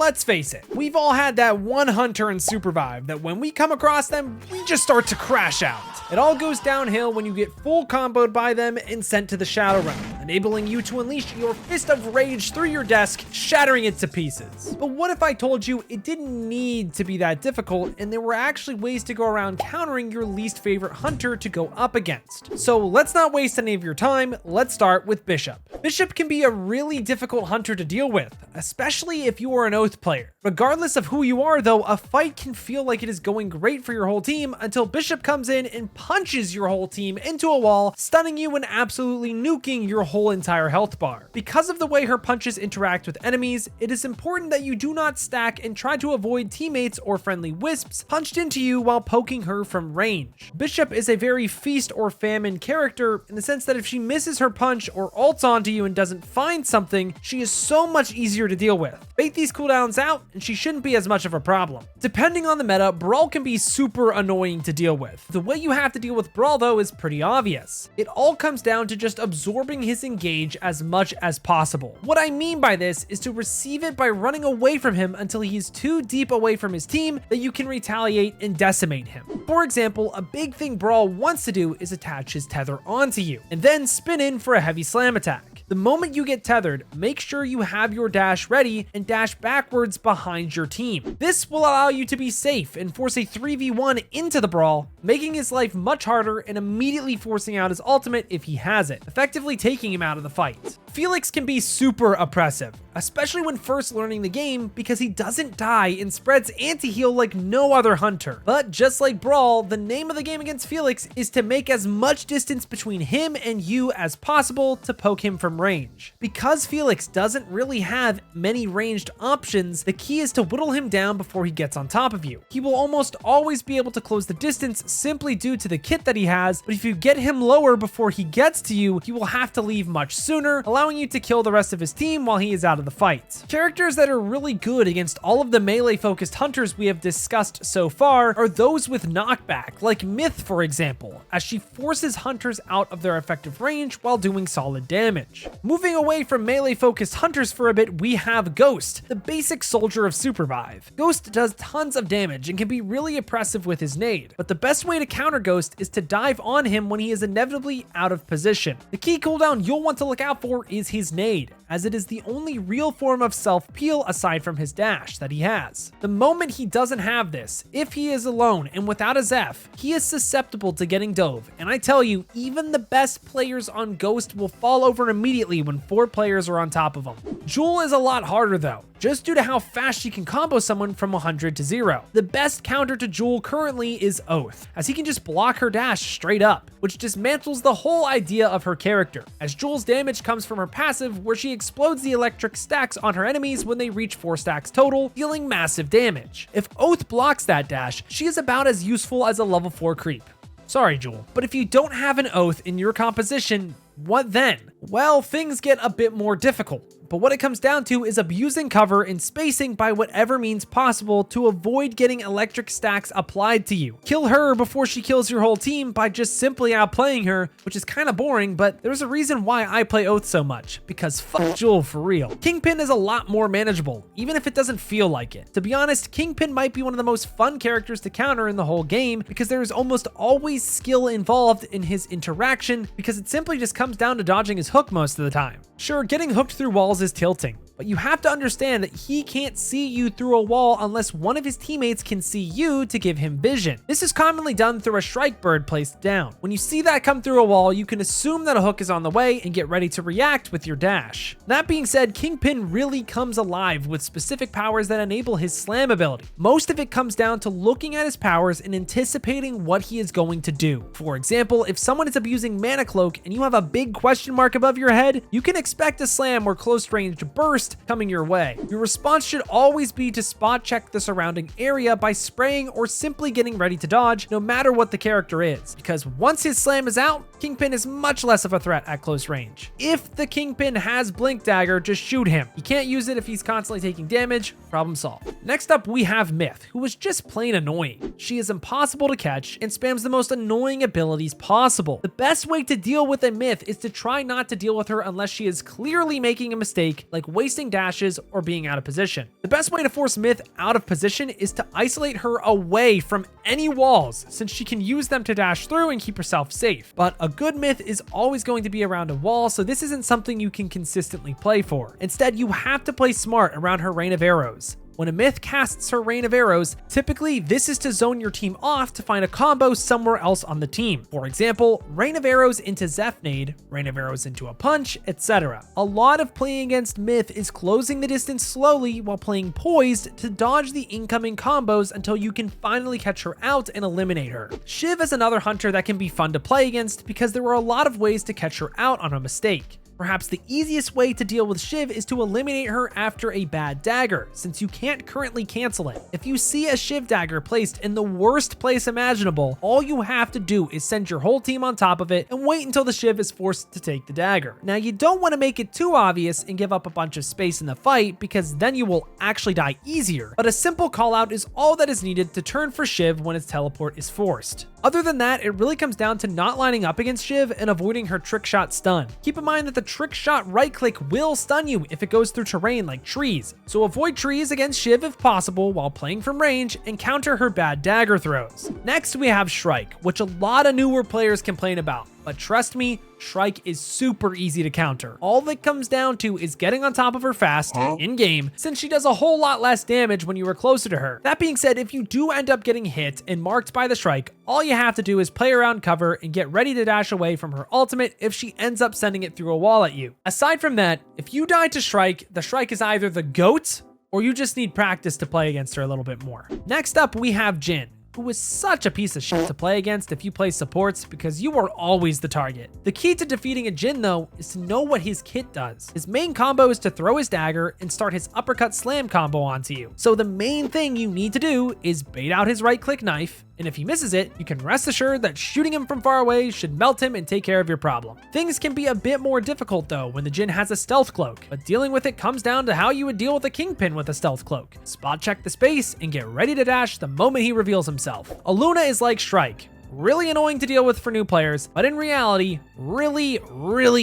let's face it, we've all had that one hunter in SUPERVIVE that when we come across them, we just start to crash out. It all goes downhill when you get full comboed by them and sent to the Shadow Realm, enabling you to unleash your fist of rage through your desk, shattering it to pieces. But what if I told you it didn't need to be that difficult and there were actually ways to go around countering your least favorite hunter to go up against? So let's not waste any of your time, let's start with Bishop. Bishop can be a really difficult hunter to deal with, especially if you are an Oath player. Regardless of who you are though, a fight can feel like it is going great for your whole team until Bishop comes in and punches your whole team into a wall, stunning you and absolutely nuking your whole entire health bar. Because of the way her punches interact with enemies, it is important that you do not stack and try to avoid teammates or friendly wisps punched into you while poking her from range. Bishop is a very feast or famine character in the sense that if she misses her punch or ults onto you and doesn't find something, she is so much easier to deal with. Bait these cooldowns out and she shouldn't be as much of a problem. Depending on the meta, Brall can be super annoying to deal with. The way you have to deal with Brall though is pretty obvious. It all comes down to just absorbing his engage as much as possible. What I mean by this is to receive it by running away from him until he is too deep away from his team that you can retaliate and decimate him. For example, a big thing Brall wants to do is attach his tether onto you and then spin in for a heavy slam attack. The moment you get tethered, make sure you have your dash ready and dash backwards behind your team. This will allow you to be safe and force a 3v1 into the Brall, making his life much harder and immediately forcing out his ultimate if he has it, effectively taking him out of the fight. Felix can be super oppressive, especially when first learning the game because he doesn't die and spreads anti-heal like no other hunter. But just like Brall, the name of the game against Felix is to make as much distance between him and you as possible to poke him from range. Because Felix doesn't really have many ranged options, the key is to whittle him down before he gets on top of you. He will almost always be able to close the distance simply due to the kit that he has, but if you get him lower before he gets to you, he will have to leave much sooner, allowing you to kill the rest of his team while he is out of the fight. Characters that are really good against all of the melee focused hunters we have discussed so far are those with knockback, like Myth for example, as she forces hunters out of their effective range while doing solid damage. Moving away from melee focused hunters for a bit, we have Ghost, the basic soldier of SUPERVIVE. Ghost does tons of damage and can be really oppressive with his nade, but the best way to counter Ghost is to dive on him when he is inevitably out of position. The key cooldown you'll want to look out for is his nade, as it is the only real form of self-peel aside from his dash that he has. The moment he doesn't have this, if he is alone and without a Zeph, he is susceptible to getting dove, and I tell you, even the best players on Ghost will fall over immediately when 4 players are on top of him. Joule is a lot harder though, just due to how fast she can combo someone from 100 to 0. The best counter to Joule currently is Oath, as he can just block her dash straight up, which dismantles the whole idea of her character, as Joule's damage comes from her passive where she explodes the electric stacks on her enemies when they reach 4 stacks total, dealing massive damage. If Oath blocks that dash, she is about as useful as a level 4 creep. Sorry, Joule. But if you don't have an Oath in your composition, what then? Well, things get a bit more difficult. But what it comes down to is abusing cover and spacing by whatever means possible to avoid getting electric stacks applied to you. Kill her before she kills your whole team by just simply outplaying her, which is kind of boring, but there's a reason why I play Oath so much, because fuck Joule for real. Kingpin is a lot more manageable, even if it doesn't feel like it. To be honest, Kingpin might be one of the most fun characters to counter in the whole game because there is almost always skill involved in his interaction because it simply just comes down to dodging his hook most of the time. Sure, getting hooked through walls is tilting, but you have to understand that he can't see you through a wall unless one of his teammates can see you to give him vision. This is commonly done through a Shrike bird placed down. When you see that come through a wall, you can assume that a hook is on the way and get ready to react with your dash. That being said, Kingpin really comes alive with specific powers that enable his slam ability. Most of it comes down to looking at his powers and anticipating what he is going to do. For example, if someone is abusing Mana Cloak and you have a big question mark above your head, you can expect a slam or close range burst coming your way. Your response should always be to spot check the surrounding area by spraying or simply getting ready to dodge, no matter what the character is, because once his slam is out, Kingpin is much less of a threat at close range. If the Kingpin has Blink Dagger, just shoot him. You can't use it if he's constantly taking damage. Problem solved. Next up, we have Myth, who is just plain annoying. She is impossible to catch and spams the most annoying abilities possible. The best way to deal with a Myth is to try not to deal with her unless she is clearly making a mistake, like wasting dashes or being out of position. The best way to force Myth out of position is to isolate her away from any walls, since she can use them to dash through and keep herself safe. But a good Myth is always going to be around a wall, so this isn't something you can consistently play for. Instead, you have to play smart around her rain of arrows. When a Myth casts her rain of arrows, typically this is to zone your team off to find a combo somewhere else on the team. For example, rain of arrows into Zeph nade, rain of arrows into a punch, etc. A lot of playing against Myth is closing the distance slowly while playing poised to dodge the incoming combos until you can finally catch her out and eliminate her. Shiv is another hunter that can be fun to play against because there are a lot of ways to catch her out on a mistake. Perhaps the easiest way to deal with Shiv is to eliminate her after a bad dagger, since you can't currently cancel it. If you see a Shiv dagger placed in the worst place imaginable, all you have to do is send your whole team on top of it and wait until the Shiv is forced to take the dagger. Now, you don't want to make it too obvious and give up a bunch of space in the fight, because then you will actually die easier, but a simple call out is all that is needed to turn for Shiv when its teleport is forced. Other than that, it really comes down to not lining up against Shiv and avoiding her trick shot stun. Keep in mind that the trick shot right click will stun you if it goes through terrain like trees, so avoid trees against Shiv if possible while playing from range and counter her bad dagger throws. Next, we have Shrike, which a lot of newer players complain about. But trust me, Shrike is super easy to counter. All that comes down to is getting on top of her fast in-game, since she does a whole lot less damage when you are closer to her. That being said, if you do end up getting hit and marked by the Shrike, all you have to do is play around cover and get ready to dash away from her ultimate if she ends up sending it through a wall at you. Aside from that, if you die to Shrike, the Shrike is either the GOAT or you just need practice to play against her a little bit more. Next up, we have Jhin, who is such a piece of shit to play against if you play supports because you are always the target. The key to defeating a Jhin though is to know what his kit does. His main combo is to throw his dagger and start his uppercut slam combo onto you. So the main thing you need to do is bait out his right click knife, and if he misses it, you can rest assured that shooting him from far away should melt him and take care of your problem. Things can be a bit more difficult though when the Jhin has a stealth cloak, but dealing with it comes down to how you would deal with a Kingpin with a stealth cloak. Spot check the space and get ready to dash the moment he reveals himself. Elluna is like Shrike. Really annoying to deal with for new players, but in reality, really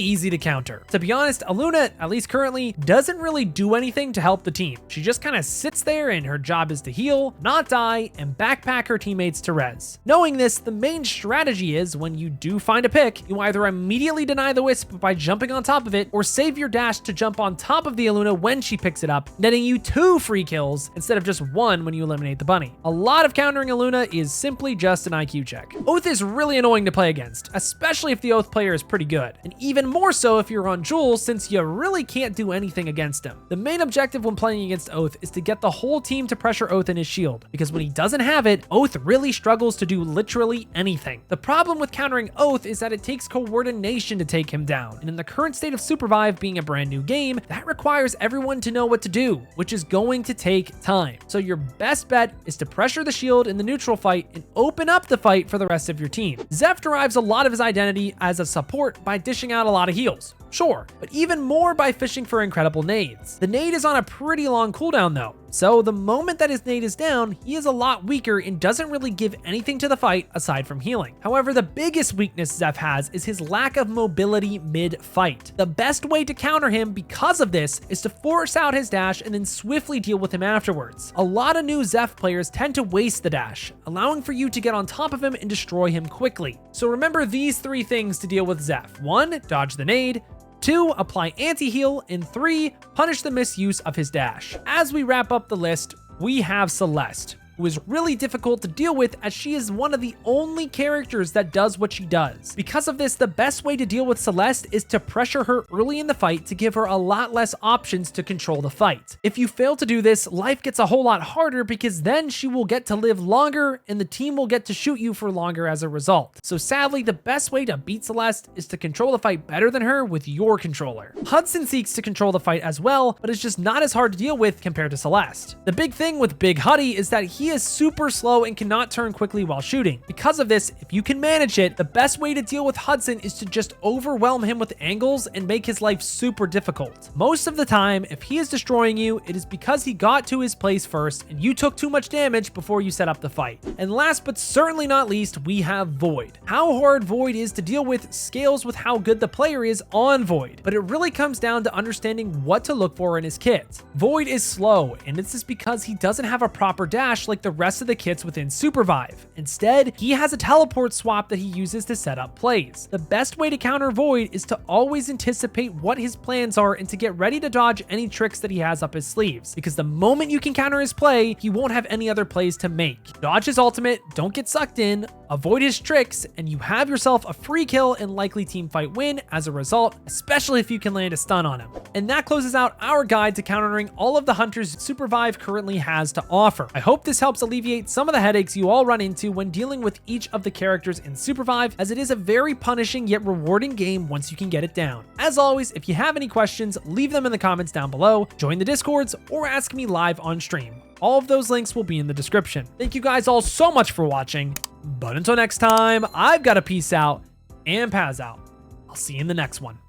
easy to counter. To be honest, Elluna, at least currently, doesn't really do anything to help the team. She just kind of sits there and her job is to heal, not die, and backpack her teammates to res. Knowing this, the main strategy is when you do find a pick, you either immediately deny the wisp by jumping on top of it, or save your dash to jump on top of the Elluna when she picks it up, netting you 2 free kills instead of just 1 when you eliminate the bunny. A lot of countering Elluna is simply just an IQ check. Oath is really annoying to play against, especially if the Oath player is pretty good, and even more so if you're on Joule, since you really can't do anything against him. The main objective when playing against Oath is to get the whole team to pressure Oath in his shield, because when he doesn't have it, Oath really struggles to do literally anything. The problem with countering Oath is that it takes coordination to take him down, and in the current state of SUPERVIVE being a brand new game, that requires everyone to know what to do, which is going to take time. So your best bet is to pressure the shield in the neutral fight and open up the fight for the rest of your team. Zeph derives a lot of his identity as a support by dishing out a lot of heals. Sure, but even more by fishing for incredible nades. The nade is on a pretty long cooldown though, so the moment that his nade is down, he is a lot weaker and doesn't really give anything to the fight aside from healing. However, the biggest weakness Zeph has is his lack of mobility mid-fight. The best way to counter him because of this is to force out his dash and then swiftly deal with him afterwards. A lot of new Zeph players tend to waste the dash, allowing for you to get on top of him and destroy him quickly. So remember these 3 things to deal with Zeph. 1, dodge the nade. 2, apply anti-heal, and 3, punish the misuse of his dash. As we wrap up the list, we have Celeste, who is really difficult to deal with as she is one of the only characters that does what she does. Because of this, the best way to deal with Celeste is to pressure her early in the fight to give her a lot less options to control the fight. If you fail to do this, life gets a whole lot harder because then she will get to live longer and the team will get to shoot you for longer as a result. So sadly, the best way to beat Celeste is to control the fight better than her with your controller. Hudson seeks to control the fight as well, but it's just not as hard to deal with compared to Celeste. The big thing with Big Huddy is that he he is super slow and cannot turn quickly while shooting. Because of this, if you can manage it, the best way to deal with Hudson is to just overwhelm him with angles and make his life super difficult. Most of the time, if he is destroying you, it is because he got to his place first and you took too much damage before you set up the fight. And last but certainly not least, we have Void. How hard Void is to deal with scales with how good the player is on Void, but it really comes down to understanding what to look for in his kit. Void is slow, and this is because he doesn't have a proper dash like the rest of the kits within SUPERVIVE. Instead, he has a teleport swap that he uses to set up plays. The best way to counter Void is to always anticipate what his plans are and to get ready to dodge any tricks that he has up his sleeves, because the moment you can counter his play, he won't have any other plays to make. Dodge his ultimate, don't get sucked in, avoid his tricks, and you have yourself a free kill and likely team fight win as a result, especially if you can land a stun on him. And that closes out our guide to countering all of the hunters SUPERVIVE currently has to offer. I hope this helps alleviate some of the headaches you all run into when dealing with each of the characters in SUPERVIVE, as it is a very punishing yet rewarding game once you can get it down. As always, if you have any questions, leave them in the comments down below, join the Discords, or ask me live on stream. All of those links will be in the description. Thank you guys all so much for watching, but until next time, I've got to peace out and Paz out. I'll see you in the next one.